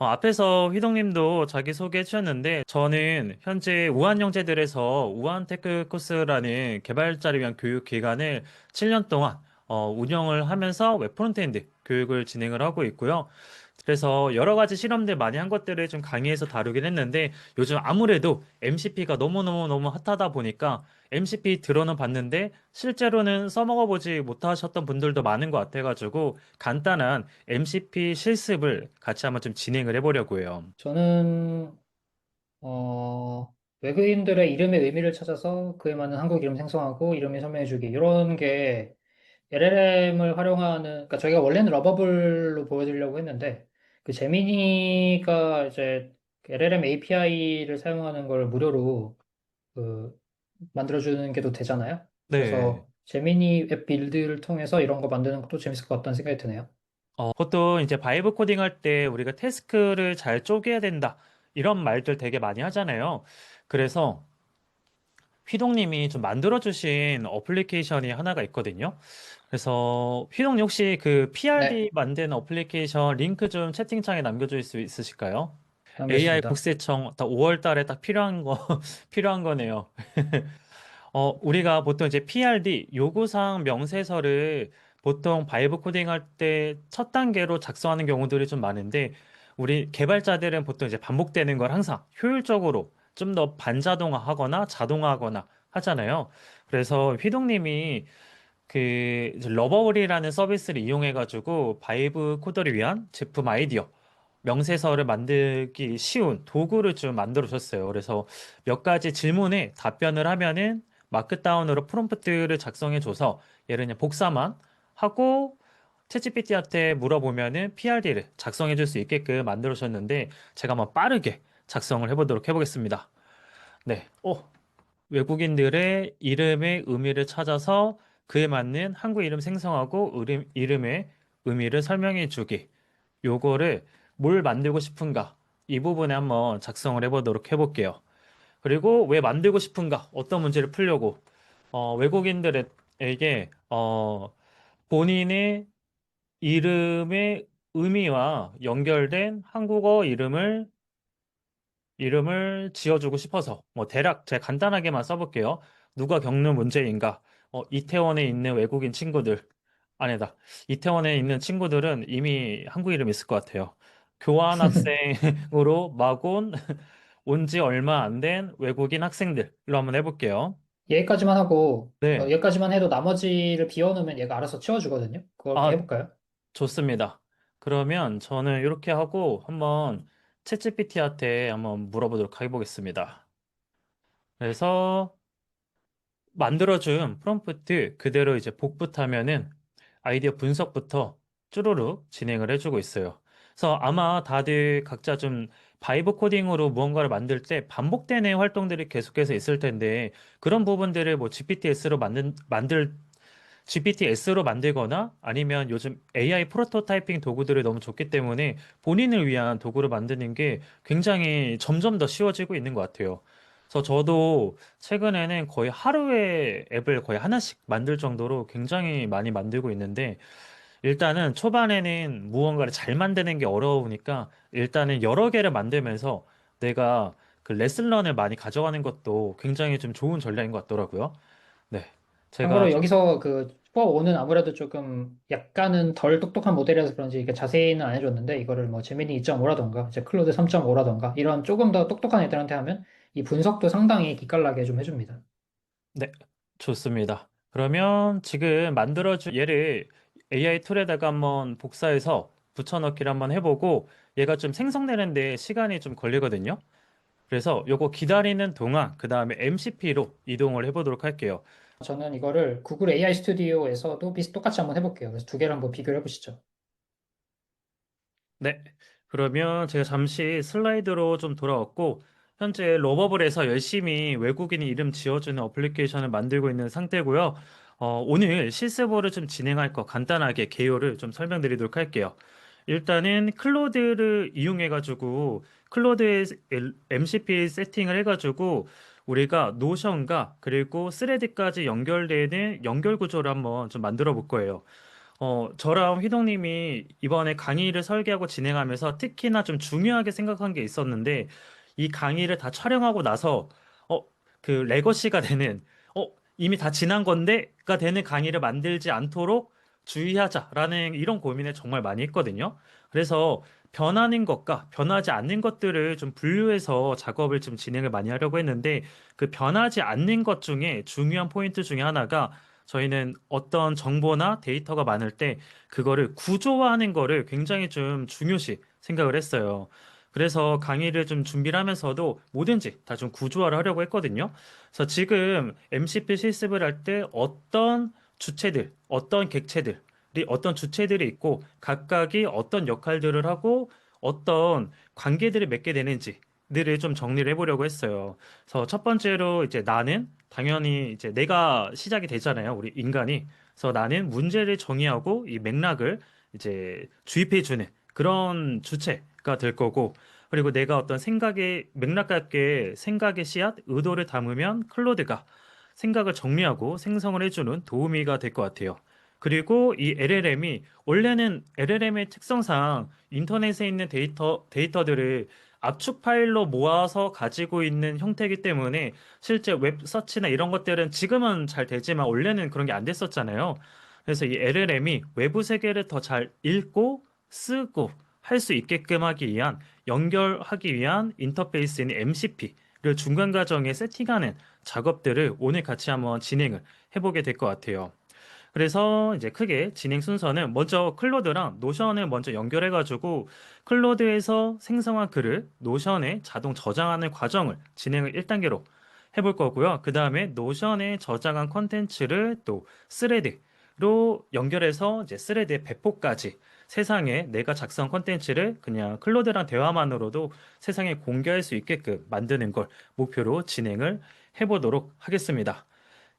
앞에서 휘동님도 자기소개 해주셨는데, 저는 현재 우한영재들에서 우한테크코스라는 개발자를 위한 교육 기관을 7년 동안 운영을 하면서 웹 프론트엔드 교육을 진행을 하고 있고요. 그래서 여러 가지 실험들 많이 한 것들을 좀 강의에서 다루긴 했는데, 요즘 아무래도 MCP가 너무너무너무 핫하다 보니까 MCP 들어는 봤는데, 실제로는 써먹어 보지 못하셨던 분들도 많은 것 같아가지고, 간단한 MCP 실습을 같이 한번 좀 진행을 해보려고 해요. 저는 외국인들의 이름의 의미를 찾아서 그에 맞는 한국 이름 생성하고 이름을 설명해주기 이런 게 LLM을 활용하는 그러니까 저희가 원래는 러버블로 보여드리려고 했는데 그 제미니가 이제 LLM API를 사용하는 걸 무료로 그 만들어주는 게 또 되잖아요. 네. 그래서 제미니 앱 빌드를 통해서 이런 거 만드는 것도 재밌을 것 같다는 생각이 드네요. 보통 이제 바이브 코딩 할 때 우리가 태스크를 잘 쪼개야 된다. 이런 말들 되게 많이 하잖아요. 그래서 휘동님이 좀 만들어주신 어플리케이션이 하나가 있거든요. 그래서 휘동님 혹시 그 네, PRD 만든 어플리케이션 링크 좀 채팅창에 남겨줄 수 있으실까요? AI 남겼습니다. 국세청 딱 5월 달에 딱 필요한 거 필요한 거네요. 우리가 보통 이제 PRD 요구사항 명세서를 보통 바이브 코딩 할 때 첫 단계로 작성하는 경우들이 좀 많은데 우리 개발자들은 보통 이제 반복되는 걸 항상 효율적으로 좀 더 반자동화하거나 자동화하거나 하잖아요. 그래서 휘동님이 그 이제 러버홀이라는 서비스를 이용해 가지고 바이브 코더를 위한 제품 아이디어 명세서를 만들기 쉬운 도구를 좀 만들어 줬어요. 그래서 몇 가지 질문에 답변을 하면은 마크다운으로 프롬프트를 작성해 줘서 예를 들면 복사만 하고 챗GPT한테 물어보면은 PRD를 작성해 줄 수 있게끔 만들어 줬는데 제가 한번 빠르게 작성을 해보도록 해보겠습니다. 네. 외국인들의 이름의 의미를 찾아서 그에 맞는 한국 이름 생성하고 이름의 의미를 설명해 주기. 요거를 뭘 만들고 싶은가? 이 부분에 한번 작성을 해보도록 해볼게요. 그리고 왜 만들고 싶은가? 어떤 문제를 풀려고? 외국인들에게 본인의 이름의 의미와 연결된 한국어 이름을 지어주고 싶어서 뭐 대략 제가 간단하게만 써볼게요. 누가 겪는 문제인가? 이태원에 있는 외국인 친구들 아니다. 이태원에 있는 친구들은 이미 한국 이름 있을 것 같아요. 교환학생으로 막 온 지 얼마 안 된 외국인 학생들로 한번 해볼게요. 얘기까지만 하고, 네. 얘기까지만 해도 나머지를 비워놓으면 얘가 알아서 치워주거든요. 그렇게 아, 해볼까요? 좋습니다. 그러면 저는 이렇게 하고 한번 챗GPT한테 한번 물어보도록 해보겠습니다. 그래서 만들어준 프롬프트 그대로 이제 복붙하면은 아이디어 분석부터 쭈루룩 진행을 해주고 있어요. 그래서 아마 다들 각자 좀 바이브 코딩으로 무언가를 만들 때 반복되는 활동들이 계속해서 있을 텐데 그런 부분들을 뭐 GPTS로 만들거나 아니면 요즘 AI 프로토타이핑 도구들이 너무 좋기 때문에 본인을 위한 도구를 만드는 게 굉장히 점점 더 쉬워지고 있는 것 같아요. 그래서 저도 최근에는 거의 하루에 앱을 거의 하나씩 만들 정도로 굉장히 많이 만들고 있는데 일단은 초반에는 무언가를 잘 만드는 게 어려우니까 일단은 여러 개를 만들면서 내가 그 레슨런을 많이 가져가는 것도 굉장히 좀 좋은 전략인 것 같더라고요. 네. 제가 참고로 여기서 그 슈퍼 5는 아무래도 조금 약간은 덜 똑똑한 모델이라서 그런지 이게 자세히는 안 해줬는데 이거를 뭐 제미니 2.5라던가 이제 클로드 3.5라던가 이런 조금 더 똑똑한 애들한테 하면 이 분석도 상당히 기깔나게 좀 해줍니다. 네, 좋습니다. 그러면 지금 만들어준 얘를 AI 툴에다가 한번 복사해서 붙여넣기를 한번 해보고 얘가 좀 생성되는데 시간이 좀 걸리거든요. 그래서 요거 기다리는 동안 그 다음에 MCP로 이동을 해보도록 할게요. 저는 이거를 구글 AI 스튜디오에서도 똑같이 한번 해볼게요. 그래서 두 개를 한번 비교를 해보시죠. 네, 그러면 제가 잠시 슬라이드로 좀 돌아왔고 현재 러버블에서 열심히 외국인이 이름 지어주는 어플리케이션을 만들고 있는 상태고요. 오늘 실습으로 좀 진행할 거 간단하게 개요를 좀 설명드리도록 할게요. 일단은 클로드를 이용해가지고 클로드에 MCP 세팅을 해가지고 우리가 노션과 그리고 스레드까지 연결되는 연결 구조를 한번 좀 만들어 볼 거예요. 저랑 휘동님이 이번에 강의를 설계하고 진행하면서 특히나 좀 중요하게 생각한 게 있었는데, 이 강의를 다 촬영하고 나서, 어, 그 레거시가 되는, 이미 다 지난 건데가 되는 강의를 만들지 않도록 주의하자라는 이런 고민을 정말 많이 했거든요. 그래서 변하는 것과 변하지 않는 것들을 좀 분류해서 작업을 좀 진행을 많이 하려고 했는데, 그 변하지 않는 것 중에 중요한 포인트 중에 하나가 저희는 어떤 정보나 데이터가 많을 때 그거를 구조화하는 거를 굉장히 좀 중요시 생각을 했어요. 그래서 강의를 좀 준비를 하면서도 뭐든지 다 좀 구조화를 하려고 했거든요. 그래서 지금 MCP 실습을 할 때 어떤 주체들, 어떤 객체들이 어떤 주체들이 있고 각각이 어떤 역할들을 하고 어떤 관계들을 맺게 되는지들을 좀 정리를 해보려고 했어요. 그래서 첫 번째로 이제 나는 당연히 이제 내가 시작이 되잖아요. 우리 인간이. 그래서 나는 문제를 정의하고 이 맥락을 이제 주입해 주는 그런 주체가 될 거고, 그리고 내가 어떤 생각의 맥락 같게 생각의 씨앗, 의도를 담으면 클로드가 생각을 정리하고 생성을 해주는 도우미가 될 것 같아요. 그리고 이 LLM이 원래는 LLM의 특성상 인터넷에 있는 데이터들을 압축 파일로 모아서 가지고 있는 형태이기 때문에 실제 웹 서치나 이런 것들은 지금은 잘 되지만 원래는 그런 게 안 됐었잖아요. 그래서 이 LLM이 외부 세계를 더 잘 읽고 쓰고 할 수 있게끔 하기 위한 연결하기 위한 인터페이스인 MCP를 중간 과정에 세팅하는 작업들을 오늘 같이 한번 진행을 해보게 될 것 같아요. 그래서 이제 크게 진행 순서는 먼저 클로드랑 노션을 먼저 연결해가지고 클로드에서 생성한 글을 노션에 자동 저장하는 과정을 진행을 1단계로 해볼 거고요. 그 다음에 노션에 저장한 컨텐츠를 또 스레드로 연결해서 이제 스레드의 배포까지 세상에 내가 작성 컨텐츠를 그냥 클로드랑 대화만으로도 세상에 공개할 수 있게끔 만드는 걸 목표로 진행을 해보도록 하겠습니다.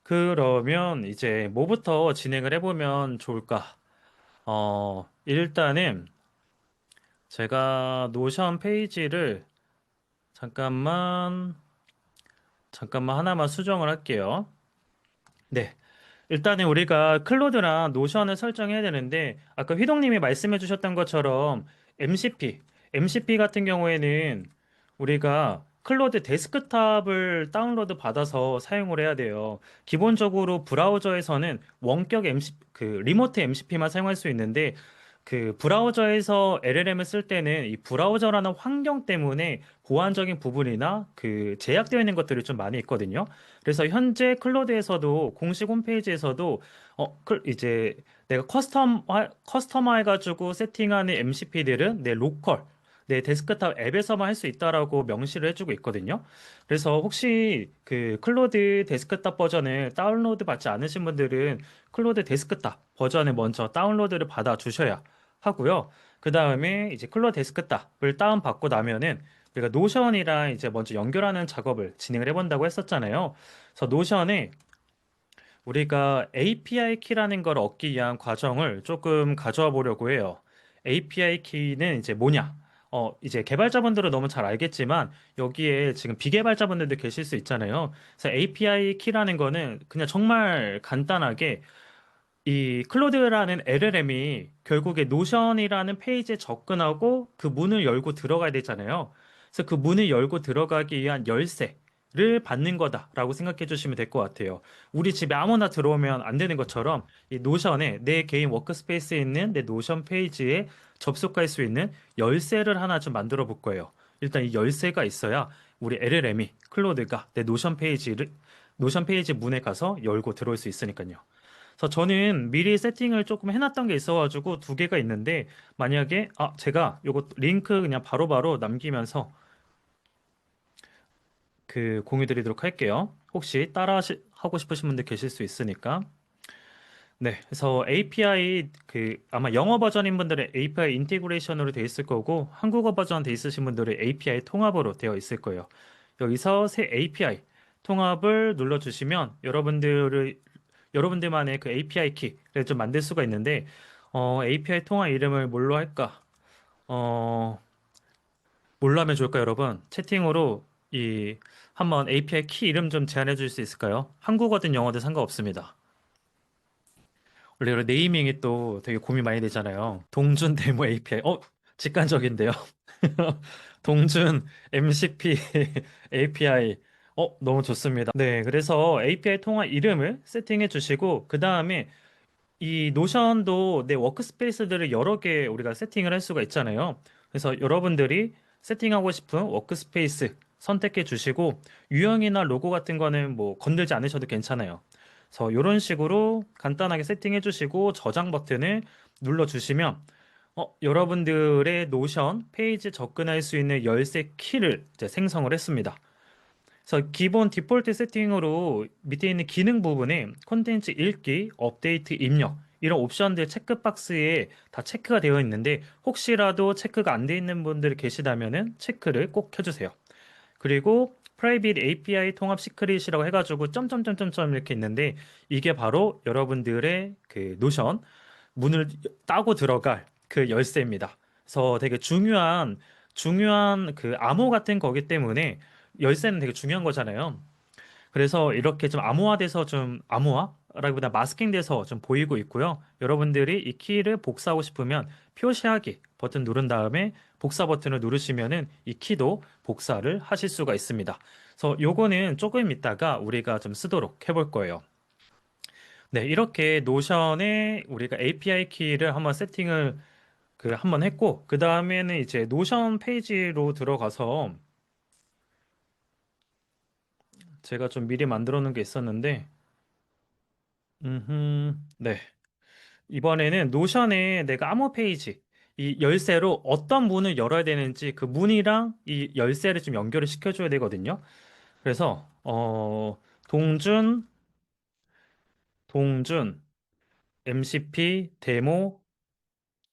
그러면 이제 뭐부터 진행을 해보면 좋을까? 일단은 제가 노션 페이지를 잠깐만, 잠깐만 하나만 수정을 할게요. 네. 일단은 우리가 클로드랑 노션을 설정해야 되는데, 아까 휘동님이 말씀해 주셨던 것처럼 MCP 같은 경우에는 우리가 클로드 데스크탑을 다운로드 받아서 사용을 해야 돼요. 기본적으로 브라우저에서는 원격 리모트 MCP만 사용할 수 있는데, 그 브라우저에서 LLM을 쓸 때는 이 브라우저라는 환경 때문에 보안적인 부분이나 그 제약되어 있는 것들이 좀 많이 있거든요. 그래서 현재 클로드에서도 공식 홈페이지에서도 이제 내가 커스터마 해가지고 세팅하는 MCP들은 내 로컬 내 데스크탑 앱에서만 할 수 있다라고 명시를 해주고 있거든요. 그래서 혹시 그 클로드 데스크탑 버전을 다운로드 받지 않으신 분들은 클로드 데스크탑 버전을 먼저 다운로드를 받아 주셔야 하고요. 그 다음에 이제 클로드 데스크탑을 다운받고 나면은 우리가 노션이랑 이제 먼저 연결하는 작업을 진행을 해본다고 했었잖아요. 그래서 노션에 우리가 API 키라는 걸 얻기 위한 과정을 조금 가져와 보려고 해요. API 키는 이제 뭐냐? 이제 개발자분들은 너무 잘 알겠지만 여기에 지금 비개발자분들도 계실 수 있잖아요. 그래서 API 키라는 거는 그냥 정말 간단하게 이 클로드라는 LLM이 결국에 노션이라는 페이지에 접근하고 그 문을 열고 들어가야 되잖아요. 그래서 그 문을 열고 들어가기 위한 열쇠를 받는 거다라고 생각해 주시면 될 것 같아요. 우리 집에 아무나 들어오면 안 되는 것처럼 이 노션에 내 개인 워크스페이스에 있는 내 노션 페이지에 접속할 수 있는 열쇠를 하나 좀 만들어 볼 거예요. 일단 이 열쇠가 있어야 우리 LLM이 클로드가 내 노션 페이지 문에 가서 열고 들어올 수 있으니까요. 그래서 저는 미리 세팅을 조금 해놨던 게 있어가지고 두 개가 있는데 만약에 제가 요거 링크 그냥 바로바로 남기면서 그 공유 드리도록 할게요. 혹시 따라 하고 싶으신 분들 계실 수 있으니까. 네, 그래서 API 그 아마 영어 버전인 분들은 API 인티그레이션으로 되어 있을 거고 한국어 버전 돼 있으신 분들은 API 통합으로 되어 있을 거예요. 여기서 새 API 통합을 눌러주시면 여러분들만의 그 API 키를 좀 만들 수가 있는데 API 통합 이름을 뭘로 할까? 어, 뭘로 하면 좋을까, 여러분? 채팅으로 한번 API 키 이름 좀 제안해 줄 수 있을까요? 한국어든 영어든 상관없습니다. 원래 네이밍이 또 되게 고민 많이 되잖아요. 동준 데모 API. 직관적인데요. 동준 MCP API. 너무 좋습니다. 네, 그래서 API 통화 이름을 세팅해 주시고, 그 다음에 이 노션도 내 워크스페이스들을 여러 개 우리가 세팅을 할 수가 있잖아요. 그래서 여러분들이 세팅하고 싶은 워크스페이스 선택해 주시고 유형이나 로고 같은 거는 뭐 건들지 않으셔도 괜찮아요. 그래서 이런 식으로 간단하게 세팅해 주시고 저장 버튼을 눌러 주시면 여러분들의 노션 페이지 접근할 수 있는 열쇠 키를 이제 생성을 했습니다. 그래서 기본 디폴트 세팅으로 밑에 있는 기능 부분에 콘텐츠 읽기, 업데이트 입력 이런 옵션들 체크박스에 다 체크가 되어 있는데 혹시라도 체크가 안 돼 있는 분들이 계시다면은 체크를 꼭 해주세요. 그리고 프라이빗 API 통합 시크릿이라고 해가지고 점점점점점 이렇게 있는데 이게 바로 여러분들의 그 노션 문을 따고 들어갈 그 열쇠입니다. 그래서 되게 중요한 그 암호 같은 거기 때문에 열쇠는 되게 중요한 거잖아요. 그래서 이렇게 좀 암호화돼서 좀 암호화라기보다 마스킹돼서 좀 보이고 있고요. 여러분들이 이 키를 복사하고 싶으면 표시하기 버튼 누른 다음에 복사 버튼을 누르시면은 이 키도 복사를 하실 수가 있습니다. 그래서 요거는 조금 있다가 우리가 좀 쓰도록 해볼 거예요. 네, 이렇게 노션에 우리가 API 키를 한번 세팅을 한번 했고, 그 다음에는 이제 노션 페이지로 들어가서 제가 좀 미리 만들어 놓은 게 있었는데, 네. 이번에는 노션에 내가 암호 페이지, 이 열쇠로 어떤 문을 열어야 되는지 그 문이랑 이 열쇠를 좀 연결을 시켜줘야 되거든요. 그래서, 동준, MCP 데모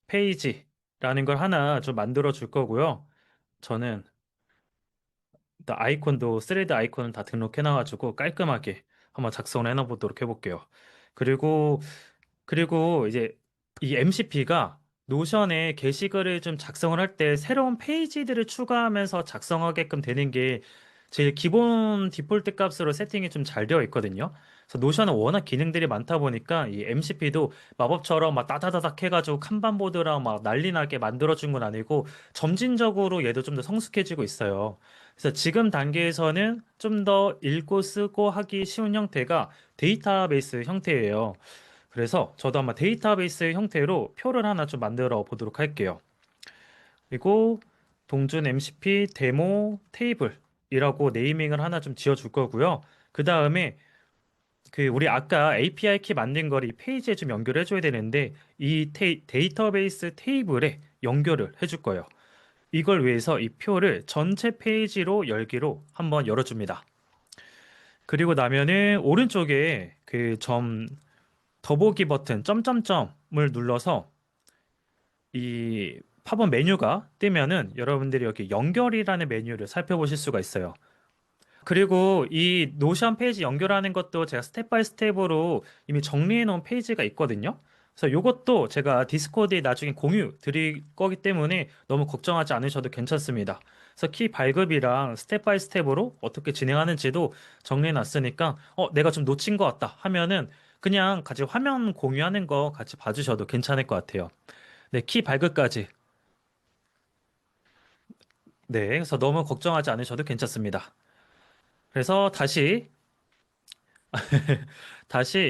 페이지라는 걸 하나 좀 만들어 줄 거고요. 저는 일단 아이콘도 3D 아이콘을 다 등록해 놔가지고 깔끔하게 한번 작성을 해놔 보도록 해볼게요. 그리고 이제 이 MCP가 노션에 게시글을 좀 작성을 할 때 새로운 페이지들을 추가하면서 작성하게끔 되는 게 제일 기본 디폴트 값으로 세팅이 좀 잘 되어 있거든요. 그래서 노션은 워낙 기능들이 많다 보니까 이 MCP도 마법처럼 막 따다다닥 해가지고 칸반보드랑 막 난리 나게 만들어준 건 아니고 점진적으로 얘도 좀 더 성숙해지고 있어요. 그래서 지금 단계에서는 좀 더 읽고 쓰고 하기 쉬운 형태가 데이터베이스 형태예요. 그래서 저도 한번 데이터베이스 형태로 표를 하나 좀 만들어 보도록 할게요. 그리고 동준 MCP 데모 테이블이라고 네이밍을 하나 좀 지어 줄 거고요. 그 다음에 우리 아까 API 키 만든 거를 이 페이지에 좀 연결해 줘야 되는데 이 데이터베이스 테이블에 연결을 해줄 거예요. 이걸 위해서 이 표를 전체 페이지로 열기로 한번 열어줍니다. 그리고 나면은 오른쪽에 더보기 버튼 점점점을 눌러서 이 팝업 메뉴가 뜨면은 여러분들이 여기 연결이라는 메뉴를 살펴보실 수가 있어요. 그리고 이 노션 페이지 연결하는 것도 제가 스텝 바이 스텝으로 이미 정리해 놓은 페이지가 있거든요. 그래서 이것도 제가 디스코드에 나중에 공유 드릴 거기 때문에 너무 걱정하지 않으셔도 괜찮습니다. 그래서 키 발급이랑 스텝 바이 스텝으로 어떻게 진행하는지도 정리해 놨으니까 내가 좀 놓친 것 같다 하면은 그냥 같이 화면 공유하는 거 같이 봐주셔도 괜찮을 것 같아요. 네, 키 발급까지. 네, 그래서 너무 걱정하지 않으셔도 괜찮습니다. 그래서 다시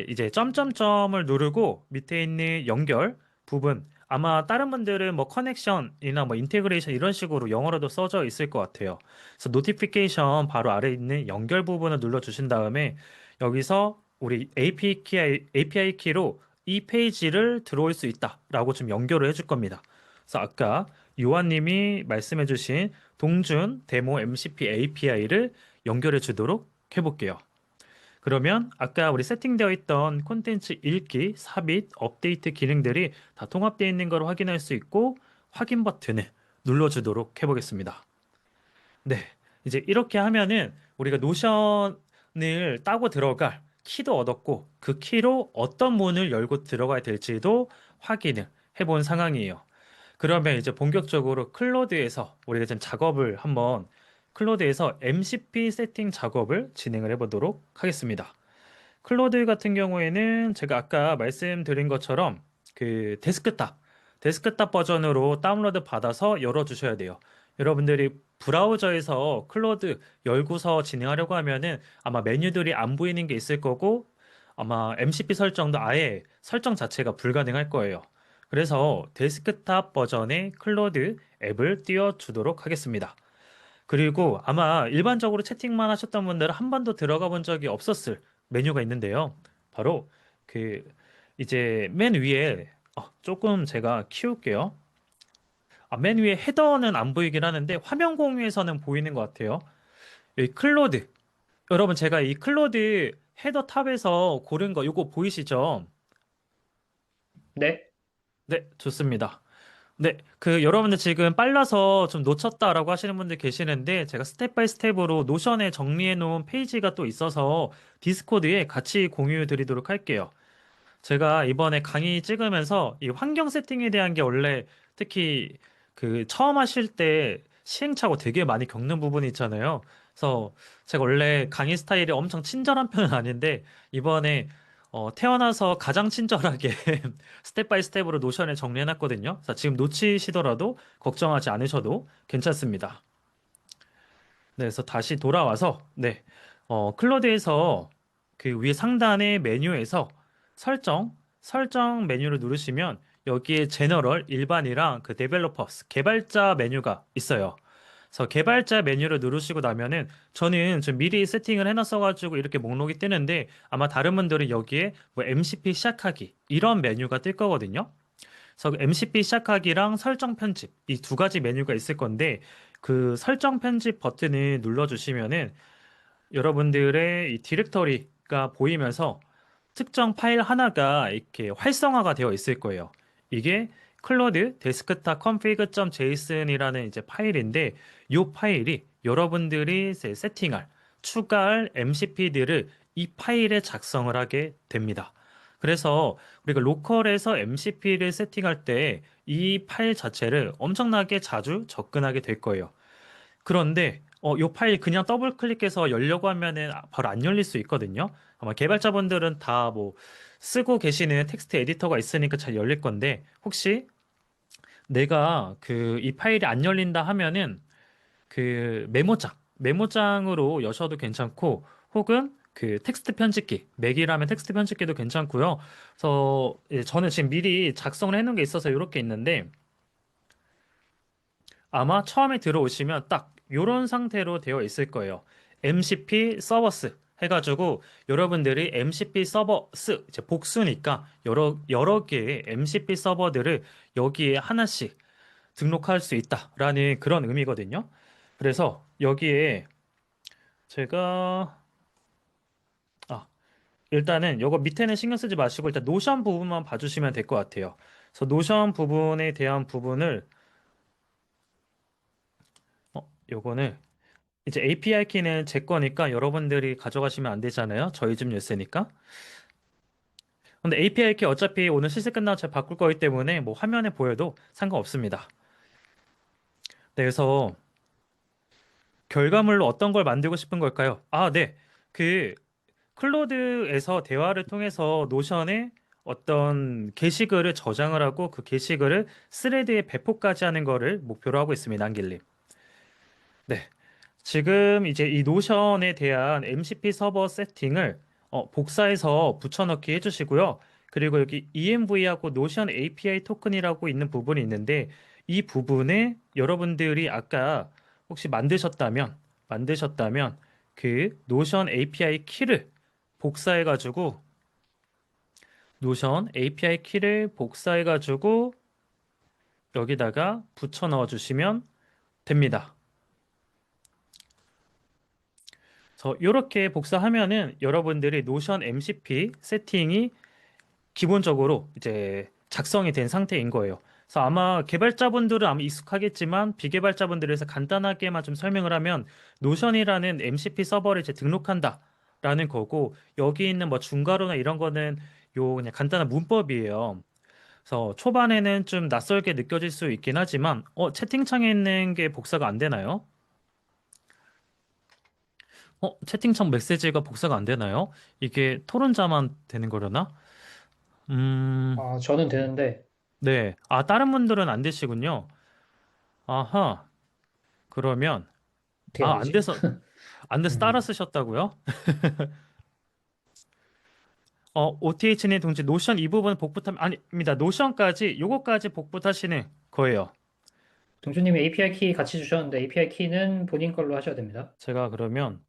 이제 점점점을 누르고 밑에 있는 연결 부분 아마 다른 분들은 뭐 커넥션이나 뭐 인테그레이션 이런 식으로 영어로도 써져 있을 것 같아요. 그래서 노티피케이션 바로 아래 있는 연결 부분을 눌러 주신 다음에 여기서 우리 API 키로 이 페이지를 들어올 수 있다라고 좀 연결을 해줄 겁니다. 그래서 아까 요한님이 말씀해 주신 동준 데모 MCP API를 연결해 주도록 해볼게요. 그러면 아까 우리 세팅되어 있던 콘텐츠 읽기, 삽입, 업데이트 기능들이 다 통합되어 있는 걸 확인할 수 있고 확인 버튼을 눌러주도록 해보겠습니다. 네, 이제 이렇게 하면은 우리가 노션을 따고 들어갈 키도 얻었고 그 키로 어떤 문을 열고 들어가야 될지도 확인을 해본 상황이에요. 그러면 이제 본격적으로 클로드에서 우리가 좀 작업을 클로드에서 MCP 세팅 작업을 진행을 해보도록 하겠습니다. 클로드 같은 경우에는 제가 아까 말씀드린 것처럼 그 데스크탑 버전으로 다운로드 받아서 열어주셔야 돼요. 여러분들이 브라우저에서 클로드 열고서 진행하려고 하면은 아마 메뉴들이 안 보이는 게 있을 거고 아마 MCP 설정도 아예 설정 자체가 불가능할 거예요. 그래서 데스크탑 버전의 클로드 앱을 띄워주도록 하겠습니다. 그리고 아마 일반적으로 채팅만 하셨던 분들은 한 번도 들어가 본 적이 없었을 메뉴가 있는데요. 바로 그 이제 맨 위에 조금 제가 키울게요. 맨 위에 헤더는 안 보이긴 하는데 화면 공유에서는 보이는 것 같아요. 여기 클로드. 여러분 제가 이 클로드 헤더 탑에서 고른 거 이거 보이시죠? 네. 네, 좋습니다. 네, 그 여러분들 지금 빨라서 좀 놓쳤다라고 하시는 분들 계시는데 제가 스텝 바이 스텝으로 노션에 정리해 놓은 페이지가 또 있어서 디스코드에 같이 공유 드리도록 할게요. 제가 이번에 강의 찍으면서 이 환경 세팅에 대한 게 원래 특히 그 처음 하실 때 시행착오 되게 많이 겪는 부분이 있잖아요. 그래서 제가 원래 강의 스타일이 엄청 친절한 편은 아닌데 이번에 태어나서 가장 친절하게 스텝 바이 스텝으로 노션에 정리해놨거든요. 그래서 지금 놓치시더라도 걱정하지 않으셔도 괜찮습니다. 네, 그래서 다시 돌아와서 클로드에서 그 위에 상단의 메뉴에서 설정 메뉴를 누르시면 여기에 제너럴, 일반이랑 그 데벨로퍼스, 개발자 메뉴가 있어요. 그래서 개발자 메뉴를 누르시고 나면은 저는 좀 미리 세팅을 해놨어가지고 이렇게 목록이 뜨는데 아마 다른 분들은 여기에 뭐 MCP 시작하기 이런 메뉴가 뜰 거거든요. 그래서 MCP 시작하기랑 설정 편집 이 두 가지 메뉴가 있을 건데 그 설정 편집 버튼을 눌러주시면은 여러분들의 이 디렉터리가 보이면서 특정 파일 하나가 이렇게 활성화가 되어 있을 거예요. 이게 클로드 데스크탑 config.json이라는 이제 파일인데 이 파일이 여러분들이 세팅할 추가할 MCP들을 이 파일에 작성을 하게 됩니다. 그래서 우리가 로컬에서 MCP를 세팅할 때 이 파일 자체를 엄청나게 자주 접근하게 될 거예요. 그런데 이 파일 그냥 더블 클릭해서 열려고 하면은 바로 안 열릴 수 있거든요. 아마 개발자분들은 다 뭐 쓰고 계시는 텍스트 에디터가 있으니까 잘 열릴 건데 혹시 내가 그 이 파일이 안 열린다 하면은 그 메모장으로 여셔도 괜찮고 혹은 그 텍스트 편집기 맥이라면 텍스트 편집기도 괜찮고요. 그래서 저는 지금 미리 작성을 해놓은 게 있어서 이렇게 있는데 아마 처음에 들어오시면 딱 이런 상태로 되어 있을 거예요. MCP 서버스 해가지고 여러분들이 MCP 서버스 이제 복수니까 여러 개의 MCP 서버들을 여기에 하나씩 등록할 수 있다라는 그런 의미거든요. 그래서 여기에 제가 아 일단은 요거 밑에는 신경 쓰지 마시고 일단 노션 부분만 봐주시면 될 것 같아요. 그래서 노션 부분에 대한 부분을 요거는 이제 API 키는 제 거니까 여러분들이 가져가시면 안 되잖아요. 저희 집 열쇠니까. 근데 API 키 어차피 오늘 실습 끝나고 제가 바꿀 거기 때문에 뭐 화면에 보여도 상관없습니다. 네, 그래서 결과물로 어떤 걸 만들고 싶은 걸까요? 네. 그 클로드에서 대화를 통해서 노션에 어떤 게시글을 저장을 하고 그 게시글을 스레드에 배포까지 하는 거를 목표로 하고 있습니다. 한길님. 네. 지금 이제 이 노션에 대한 MCP 서버 세팅을 복사해서 붙여넣기 해주시고요. 그리고 여기 ENV하고 노션 API 토큰이라고 있는 부분이 있는데 이 부분에 여러분들이 아까 혹시 만드셨다면 그 노션 API 키를 복사해가지고 노션 API 키를 복사해가지고 여기다가 붙여 넣어주시면 됩니다. 그래서 이렇게 복사하면은 여러분들이 노션 MCP 세팅이 기본적으로 이제 작성이 된 상태인 거예요. 그래서 아마 개발자분들은 아마 익숙하겠지만 비개발자분들에서 간단하게만 좀 설명을 하면 노션이라는 MCP 서버를 이제 등록한다라는 거고 여기 있는 뭐 중괄호나 이런 거는 요 그냥 간단한 문법이에요. 그래서 초반에는 좀 낯설게 느껴질 수 있긴 하지만 채팅창에 있는 게 복사가 안 되나요? 채팅창 메시지가 복사가 안 되나요? 이게 토론자만 되는 거려나? 음, 아, 저는 되는데, 네. 아, 다른 분들은 안 되시군요. 아하. 그러면, 어떻게 해야 되지? 안 돼서 따라 음, 쓰셨다고요? OTH님 동지 노션 이 부분 복붙하면, 아닙니다. 노션까지, 요거까지 복붙하시는 거예요. 동주님이 API 키 같이 주셨는데, API 키는 본인 걸로 하셔야 됩니다. 제가 그러면,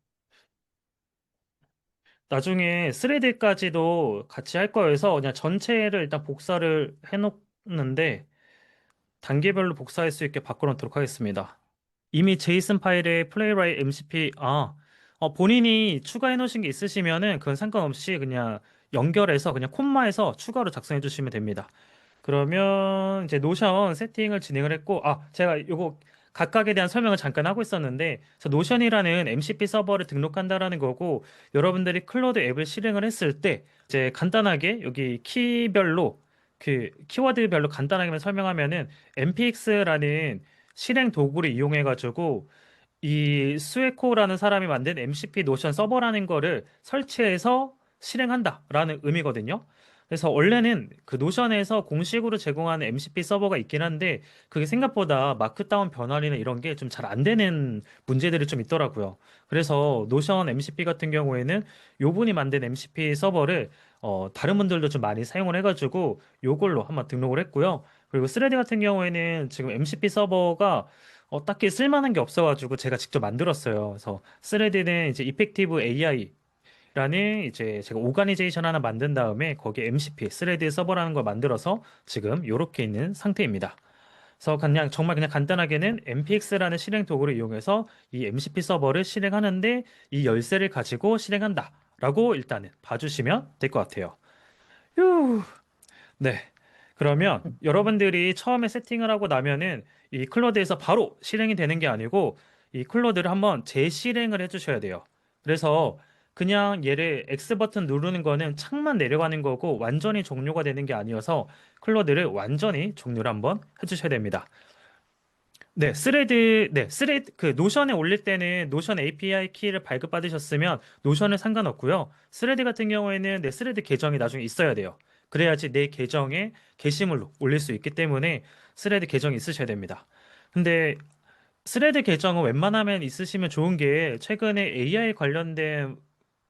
나중에 스레드까지도 같이 할 거여서 그냥 전체를 일단 복사를 해놓는데, 단계별로 복사할 수 있게 바꿔놓도록 하겠습니다. 이미 제이슨 파일에 플레이라이트 MCP 본인이 추가해 놓으신 게 있으시면은 그건 상관없이 그냥 연결해서 그냥 콤마에서 추가로 작성해 주시면 됩니다. 그러면 이제 노션 세팅을 진행을 했고, 제가 요거 각각에 대한 설명을 잠깐 하고 있었는데, 그래서 노션이라는 MCP 서버를 등록한다라는 거고, 여러분들이 클로드 앱을 실행을 했을 때, 이제 간단하게 여기 키별로, 그 키워드별로 간단하게만 설명하면은, npx라는 실행 도구를 이용해가지고, 이 스웨코라는 사람이 만든 MCP 노션 서버라는 거를 설치해서 실행한다라는 의미거든요. 그래서 원래는 그 노션에서 공식으로 제공하는 MCP 서버가 있긴 한데 그게 생각보다 마크다운 변환이나 이런 게 좀 잘 안 되는 문제들이 좀 있더라고요. 그래서 노션 MCP 같은 경우에는 요분이 만든 MCP 서버를 다른 분들도 좀 많이 사용을 해가지고 요걸로 한번 등록을 했고요. 그리고 스레드 같은 경우에는 지금 MCP 서버가 딱히 쓸만한 게 없어가지고 제가 직접 만들었어요. 그래서 스레드는 이제 이펙티브 AI라는 이제 제가 오가니제이션 하나 만든 다음에 거기에 MCP, 스레드 서버라는 걸 만들어서 지금 이렇게 있는 상태입니다. 그래서 그냥 정말 그냥 간단하게는 npx라는 실행 도구를 이용해서 이 MCP 서버를 실행하는데 이 열쇠를 가지고 실행한다라고 일단은 봐주시면 될 것 같아요. 휴. 네. 그러면 여러분들이 처음에 세팅을 하고 나면은 이 클로드에서 바로 실행이 되는 게 아니고 이 클로드를 한번 재실행을 해주셔야 돼요. 그래서 그냥 얘를 X 버튼 누르는 거는 창만 내려가는 거고 완전히 종료가 되는 게 아니어서 클로드를 완전히 종료를 한번 해주셔야 됩니다. 그 노션에 올릴 때는 노션 API 키를 발급받으셨으면 노션은 상관없고요. 스레드 같은 경우에는 내 스레드 계정이 나중에 있어야 돼요. 그래야지 내 계정에 게시물로 올릴 수 있기 때문에 스레드 계정이 있으셔야 됩니다. 근데 스레드 계정은 웬만하면 있으시면 좋은 게 최근에 AI 관련된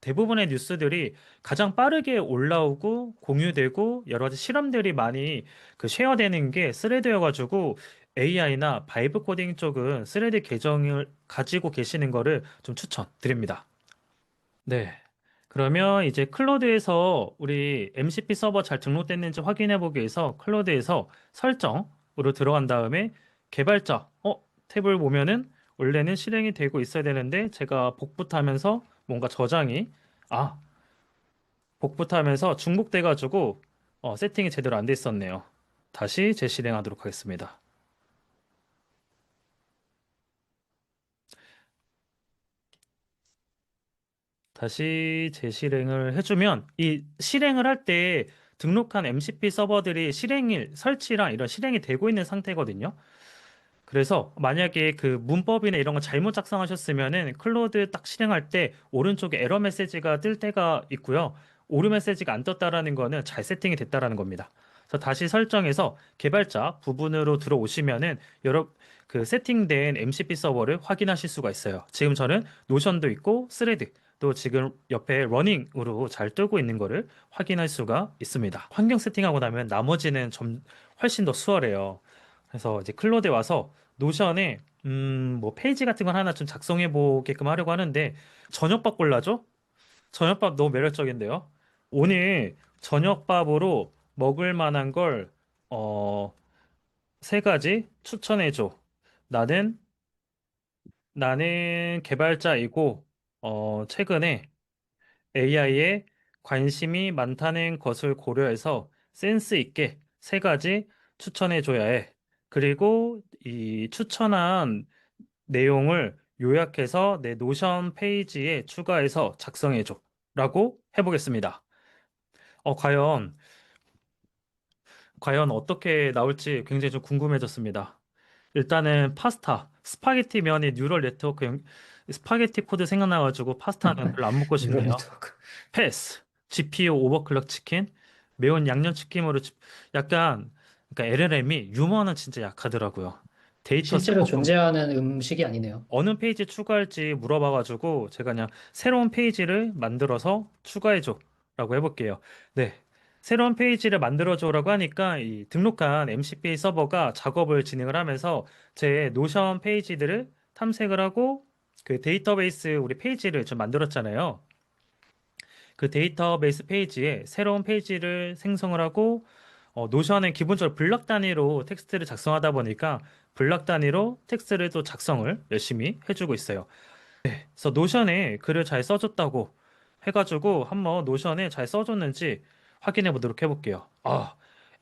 대부분의 뉴스들이 가장 빠르게 올라오고 공유되고 여러 가지 실험들이 많이 그 쉐어되는 게 스레드여가지고 AI나 바이브 코딩 쪽은 스레드 계정을 가지고 계시는 거를 좀 추천드립니다. 네. 그러면 이제 클로드에서 우리 MCP 서버 잘 등록됐는지 확인해 보기 위해서 클로드에서 설정으로 들어간 다음에 개발자 탭을 보면은 원래는 실행이 되고 있어야 되는데 제가 복붙하면서 뭔가 저장이 아 복붙하면서 중복돼 가지고 세팅이 제대로 안 돼 있었네요. 다시 재실행하도록 하겠습니다. 다시 재실행을 해주면 이 실행을 할 때 등록한 MCP 서버들이 실행일 설치랑 이런 실행이 되고 있는 상태거든요. 그래서 만약에 그 문법이나 이런 거 잘못 작성하셨으면은 클로드 딱 실행할 때 오른쪽에 에러 메시지가 뜰 때가 있고요. 오류 메시지가 안 떴다라는 거는 잘 세팅이 됐다라는 겁니다. 그래서 다시 설정해서 개발자 부분으로 들어오시면은 여러 그 세팅된 MCP 서버를 확인하실 수가 있어요. 지금 저는 노션도 있고 스레드 또 지금 옆에 러닝으로 잘 뜨고 있는 거를 확인할 수가 있습니다. 환경 세팅하고 나면 나머지는 좀 훨씬 더 수월해요. 그래서 이제 클로드에 와서 노션에 뭐 페이지 같은 걸 하나 좀 작성해 보게끔 하려고 하는데 저녁밥 골라줘? 저녁밥 너무 매력적인데요. 오늘 저녁밥으로 먹을 만한 걸 어, 세 가지 추천해 줘. 나는 개발자이고 최근에 AI에 관심이 많다는 것을 고려해서 센스 있게 세 가지 추천해 줘야 해. 그리고 이 추천한 내용을 요약해서 내 노션 페이지에 추가해서 작성해 줘. 라고 해보겠습니다. 과연 어떻게 나올지 굉장히 좀 궁금해졌습니다. 일단은 파스타, 스파게티 면이 뉴럴 네트워크 스파게티 코드 생각나가지고 파스타는 별로 안 먹고 뉴럴 싶네요. 네트워크. 패스, GPU 오버클럭 치킨, 매운 양념치킨으로 약간 그러니까 LLM이 유머는 진짜 약하더라고요. 데이터 실제로 스모그 존재하는 음식이 아니네요. 어느 페이지 추가할지 물어봐가지고 제가 그냥 새로운 페이지를 만들어서 추가해줘라고 해볼게요. 네. 새로운 페이지를 만들어줘라고 하니까 이 등록한 MCP 서버가 작업을 진행을 하면서 제 노션 페이지들을 탐색을 하고 그 데이터베이스 우리 페이지를 좀 만들었잖아요. 그 데이터베이스 페이지에 새로운 페이지를 생성을 하고 노션은 기본적으로 블럭 단위로 텍스트를 작성하다 보니까 블럭 단위로 텍스트를 또 작성을 열심히 해주고 있어요. 그래서 노션에 글을 잘 써줬다고 해가지고 한번 노션에 잘 써줬는지 확인해 보도록 해볼게요.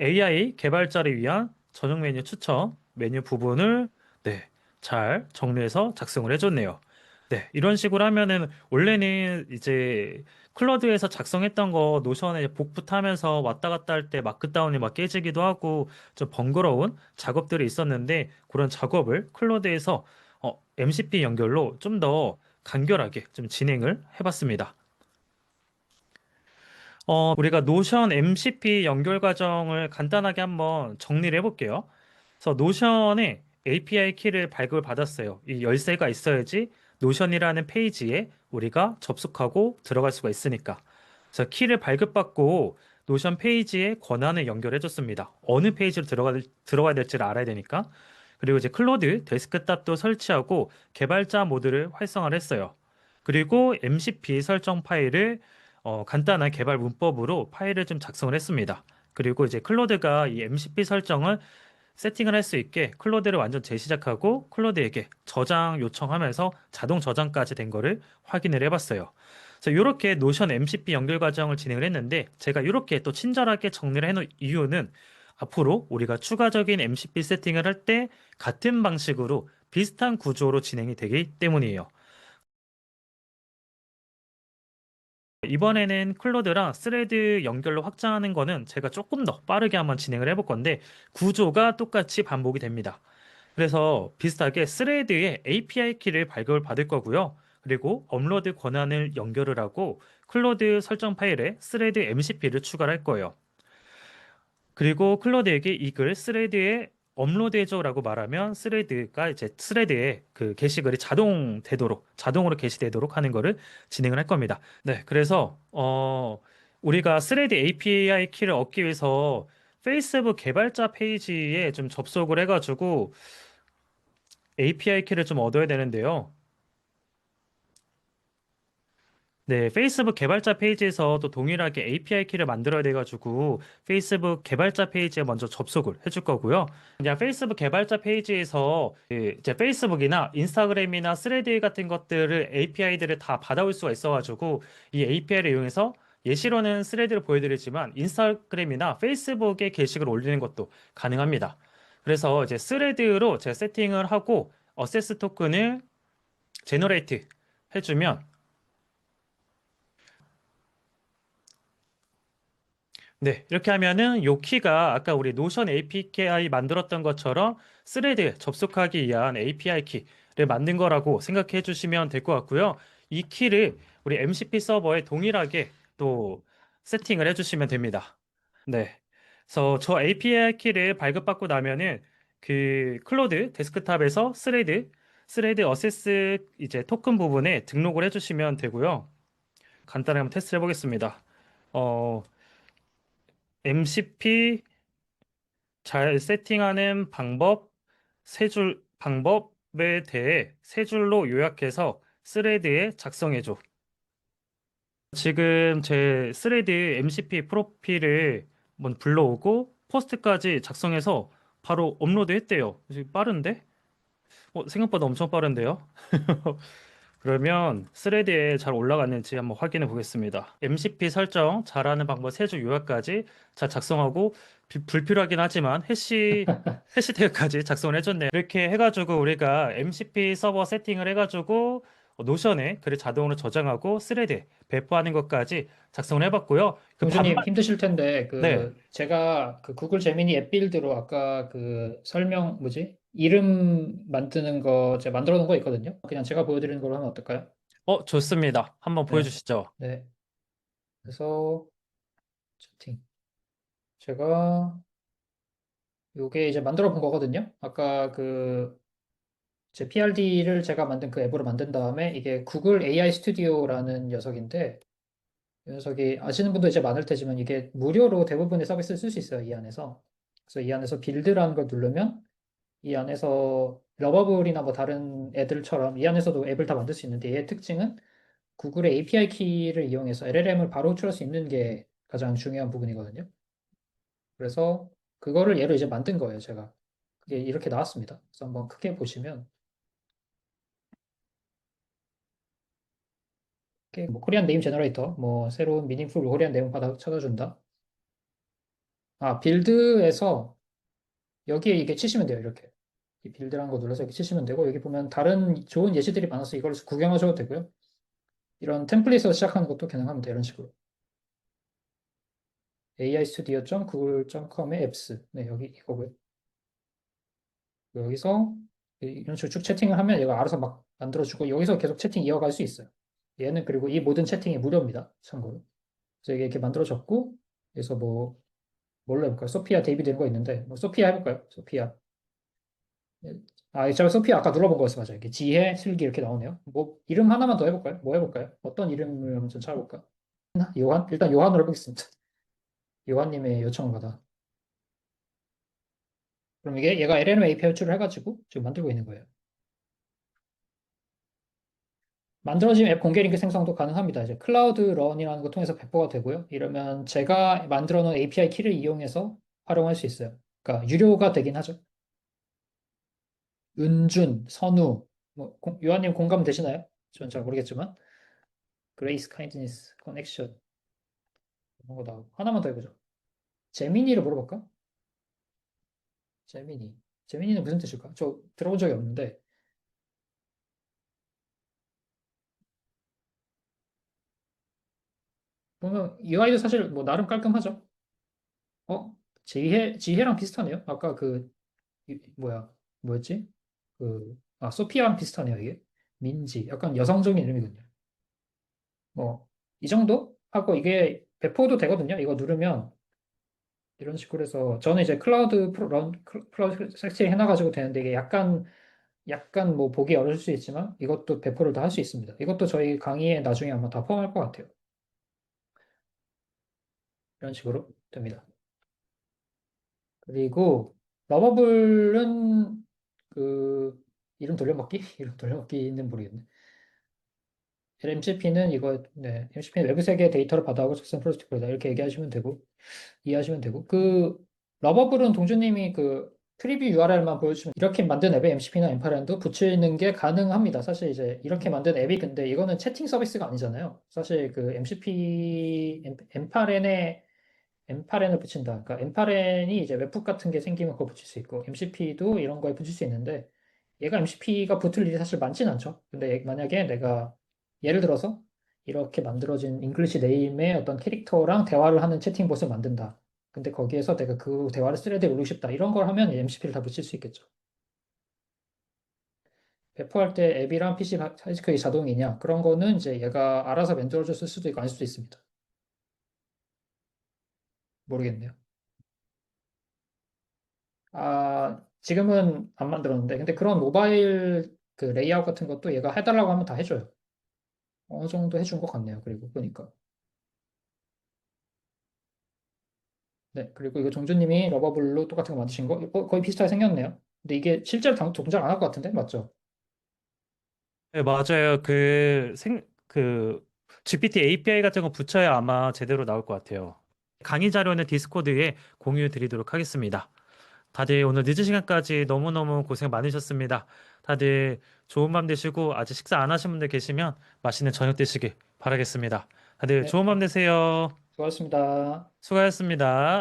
AI 개발자를 위한 전용 메뉴 추천 메뉴 부분을 네, 잘 정리해서 작성을 해줬네요. 네, 이런 식으로 하면은 원래는 이제 클러드에서 작성했던 거 노션에 복붙하면서 왔다 갔다 할 때 마크다운이 막 깨지기도 하고 좀 번거로운 작업들이 있었는데 그런 작업을 클러드에서 MCP 연결로 좀 더 간결하게 좀 진행을 해봤습니다. 우리가 노션 MCP 연결 과정을 간단하게 한번 정리를 해볼게요. 그래서 노션에 API 키를 발급을 받았어요. 이 열쇠가 있어야지 노션이라는 페이지에 우리가 접속하고 들어갈 수가 있으니까. 그래서 키를 발급받고 노션 페이지에 권한을 연결해줬습니다. 어느 페이지로 들어가야 될지를 알아야 되니까. 그리고 이제 클로드 데스크탑도 설치하고 개발자 모드를 활성화를 했어요. 그리고 MCP 설정 파일을 간단한 개발 문법으로 파일을 좀 작성을 했습니다. 그리고 이제 클로드가 이 MCP 설정을 세팅을 할 수 있게 클로드를 완전 재시작하고 클로드에게 저장 요청하면서 자동 저장까지 된 거를 확인을 해봤어요. 그래서 이렇게 노션 MCP 연결 과정을 진행을 했는데 제가 이렇게 또 친절하게 정리를 해놓은 이유는 앞으로 우리가 추가적인 MCP 세팅을 할 때 같은 방식으로 비슷한 구조로 진행이 되기 때문이에요. 이번에는 클로드랑 스레드 연결로 확장하는 거는 제가 조금 더 빠르게 한번 진행을 해볼 건데 구조가 똑같이 반복이 됩니다. 그래서 비슷하게 스레드에 API 키를 발급을 받을 거고요. 그리고 업로드 권한을 연결을 하고 클로드 설정 파일에 스레드 MCP를 추가를 할 거예요. 그리고 클로드에게 이 글 스레드에 업로드해줘라고 말하면 스레드가 이제 스레드에 그 게시글이 자동으로 게시되도록 하는 거를 진행을 할 겁니다. 네, 그래서 우리가 스레드 API 키를 얻기 위해서 페이스북 개발자 페이지에 좀 접속을 해가지고 API 키를 좀 얻어야 되는데요. 네, 페이스북 개발자 페이지에서 또 동일하게 API 키를 만들어야 돼가지고 페이스북 개발자 페이지에 먼저 접속을 해줄 거고요. 그냥 페이스북 개발자 페이지에서 그 이제 페이스북이나 인스타그램이나 스레드 같은 것들을 API들을 다 받아올 수가 있어가지고 이 API를 이용해서 예시로는 스레드를 보여드리지만 인스타그램이나 페이스북에 게시글 올리는 것도 가능합니다. 그래서 이제 스레드로 제가 세팅을 하고 어세스 토큰을 제너레이트 해주면 네, 이렇게 하면은 요 키가 아까 우리 노션 API 만들었던 것처럼 스레드에 접속하기 위한 API 키를 만든 거라고 생각해 주시면 될 것 같고요. 이 키를 우리 MCP 서버에 동일하게 또 세팅을 해 주시면 됩니다. 네. 그래서 저 API 키를 발급받고 나면은 그 클로드 데스크탑에서 스레드 어세스 이제 토큰 부분에 등록을 해 주시면 되고요. 간단하게 한번 테스트 해 보겠습니다. 어, MCP 잘 세팅하는 방법에 대해 세 줄로 요약해서 스레드에 작성해줘. 지금 제 스레드 MCP 프로필을 한번 불러오고 포스트까지 작성해서 바로 업로드 했대요. 빠른데? 생각보다 엄청 빠른데요? 그러면 스레드에 잘 올라갔는지 한번 확인해 보겠습니다. MCP 설정 잘하는 방법 세 줄 요약까지 잘 작성하고 불필요하긴 하지만 해시태그까지 작성을 해줬네요. 이렇게 해가지고 우리가 MCP 서버 세팅을 해가지고 노션에 글을 자동으로 저장하고 스레드에 배포하는 것까지 작성을 해봤고요. 그 공주님 반만 힘드실 텐데 네, 그 제가 그 구글 제미니 앱 빌드로 아까 그 설명 뭐지? 이름 만드는 거 제가 만들어 놓은 거 있거든요. 그냥 제가 보여드리는 걸로 하면 어떨까요? 좋습니다. 한번 네. 보여주시죠. 네. 그래서 채팅. 제가 요게 이제 만들어 본 거거든요. 아까 그 제 PRD를 제가 만든 그 앱으로 만든 다음에 이게 구글 AI 스튜디오라는 녀석인데 이 녀석이 아시는 분도 이제 많을 테지만 이게 무료로 대부분의 서비스를 쓸 수 있어요. 이 안에서. 그래서 이 안에서 빌드라는 걸 누르면 이 안에서 러버블이나 뭐 다른 애들처럼 이 안에서도 앱을 다 만들 수 있는데 얘의 특징은 구글의 API 키를 이용해서 LLM을 바로 호출할 수 있는 게 가장 중요한 부분이거든요. 그래서 그거를 얘로 이제 만든 거예요, 제가. 그게 이렇게 나왔습니다. 그래서 한번 크게 보시면 이렇게 뭐 코리안 네임 제너레이터, 뭐 새로운 미닝풀 코리안 네임 받아 찾아준다. 아, 빌드에서 여기에 이게 치시면 돼요, 이렇게. 이 빌드라는 거 눌러서 이렇게 치시면 되고 여기 보면 다른 좋은 예시들이 많아서 이걸 구경하셔도 되고요. 이런 템플릿에서 시작하는 것도 가능합니다. 이런 식으로. aistudio.google.com의 apps. 네, 여기 이거고요. 여기서 이런 식으로 쭉 채팅을 하면 얘가 알아서 막 만들어주고 여기서 계속 채팅 이어갈 수 있어요. 얘는 그리고 이 모든 채팅이 무료입니다. 참고로. 그래서 이게 이렇게 만들어졌고 여기서 뭐 뭘로 해볼까요? 소피아 데이비드 이런 거 있는데 뭐 소피아 해볼까요? 소피아. 아, 제가 소피아 아까 눌러본 거였어. 맞아요. 이렇게 지혜, 슬기 이렇게 나오네요. 뭐 이름 하나만 더 해볼까요? 뭐 해볼까요? 어떤 이름을 한번 좀 찾아볼까? 요한? 일단 요한으로 해보겠습니다. 요한님의 요청을 받아. 그럼 이게 얘가 LLM API 호출을 해가지고 지금 만들고 있는 거예요. 만들어진 앱 공개 링크 생성도 가능합니다. 이제 클라우드 런이라는 거 통해서 배포가 되고요. 이러면 제가 만들어 놓은 API 키를 이용해서 활용할 수 있어요. 그러니까 유료가 되긴 하죠. 은준, 선우, 뭐 요한님 공감 되시나요? 저는 잘 모르겠지만 그레이스, 카인드니스, 커넥션 이런 거 나오고 하나만 더 해보죠. 제미니를 물어볼까? 제미니. 제미니는 무슨 뜻일까? 저 들어본 적이 없는데 보면 UI도 사실 뭐 나름 깔끔하죠. 어? 지혜랑 비슷하네요. 아까 그 뭐야 뭐였지? 소피아랑 비슷하네요 이게. 민지 약간 여성적인 이름이군요. 뭐 이 정도 하고 이게 배포도 되거든요. 이거 누르면 이런 식으로 해서 저는 이제 클라우드 섹팅 해놔가지고 되는데 이게 약간 뭐 보기 어려울 수 있지만 이것도 배포를 다 할 수 있습니다. 이것도 저희 강의에 나중에 아마 다 포함할 것 같아요. 이런 식으로 됩니다. 그리고 러버블은 그 이름 돌려먹기? 이름 돌려먹기는 모르겠네. MCP는 이거, 네, MCP는 외부 세계 데이터를 받아오고 작성 프로토콜이다. 이렇게 얘기하시면 되고, 이해하시면 되고. 러버블은 동주님이 그 프리뷰 URL만 보여주시면 이렇게 만든 앱에 MCP나 엠파렌도 붙이는 게 가능합니다. 사실 이제 이렇게 만든 앱이 근데 이거는 채팅 서비스가 아니잖아요. 사실 그 MCP, 엠파렌을 붙인다. 그러니까 엠파렌이 이제 웹북 같은 게 생기면 그거 붙일 수 있고, MCP도 이런 거에 붙일 수 있는데, 얘가 MCP가 붙을 일이 사실 많진 않죠. 근데 만약에 내가 예를 들어서 이렇게 만들어진 잉글리시 네임의 어떤 캐릭터랑 대화를 하는 채팅봇을 만든다. 근데 거기에서 내가 그 대화를 스레드에 올리고 싶다. 이런 걸 하면 MCP를 다 붙일 수 있겠죠. 배포할 때 앱이랑 PC 사이즈 크기 자동이냐? 그런 거는 이제 얘가 알아서 만들어줬을 수도 있고 아닐 수도 있습니다. 모르겠네요. 아, 지금은 안 만들었는데, 근데 그런 모바일 그 레이아웃 같은 것도 얘가 해달라고 하면 다 해줘요. 어느 정도 해준 것 같네요. 그리고 보니까. 네, 그리고 이거 종주님이 러버블로 똑같은 거 만드신 거? 거의 비슷하게 생겼네요. 근데 이게 실제로 동작 안 할 것 같은데? 맞죠? 네, 맞아요. GPT API 같은 거 붙여야 아마 제대로 나올 것 같아요. 강의 자료는 디스코드에 공유 드리도록 하겠습니다. 다들 오늘 늦은 시간까지 너무너무 고생 많으셨습니다. 다들 좋은 밤 되시고 아직 식사 안 하신 분들 계시면 맛있는 저녁 되시길 바라겠습니다. 다들 네, 좋은 밤 되세요. 수고하셨습니다. 수고하셨습니다.